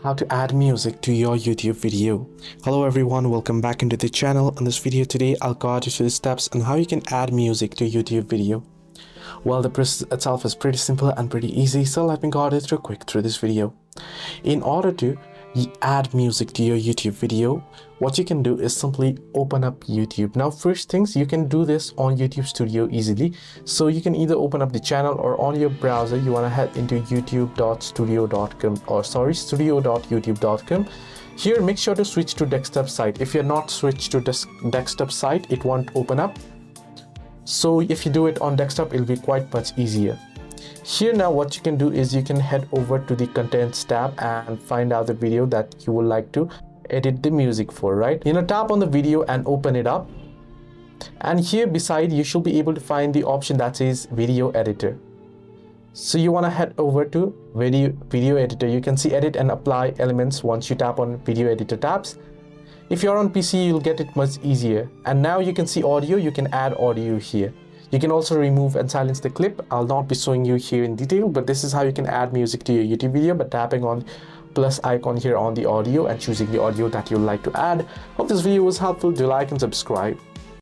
How to add music to your YouTube video. Hello everyone, welcome back into the channel. In this video today, I'll guide you through the steps on how you can add music to a YouTube video. Well, the process itself is pretty simple and pretty easy, so let me guide you through this video. In order to add music to your YouTube video, what you can do is simply open up YouTube. Now, first things, you can do this on YouTube Studio easily. So you can either open up the channel, or on your browser you want to head into youtube.studio.com or studio.youtube.com. Here, make sure to switch to desktop site. If you're not switched to desktop site, it won't open up. So if you do it on desktop, it'll be quite much easier. Here now, what you can do is you can head over to the contents tab and find out the video that you would like to edit the music for, right? Tap on the video and open it up. And here beside, you should be able to find the option that says video editor. So you want to head over to video editor. You can see edit and apply elements once you tap on video editor tabs. If you're on PC, you'll get it much easier. And now you can see audio. You can add audio here. You can also remove and silence the clip. I'll not be showing you here in detail, but this is how you can add music to your YouTube video by tapping on plus icon here on the audio and choosing the audio that you'd like to add. Hope this video was helpful. Do like and subscribe.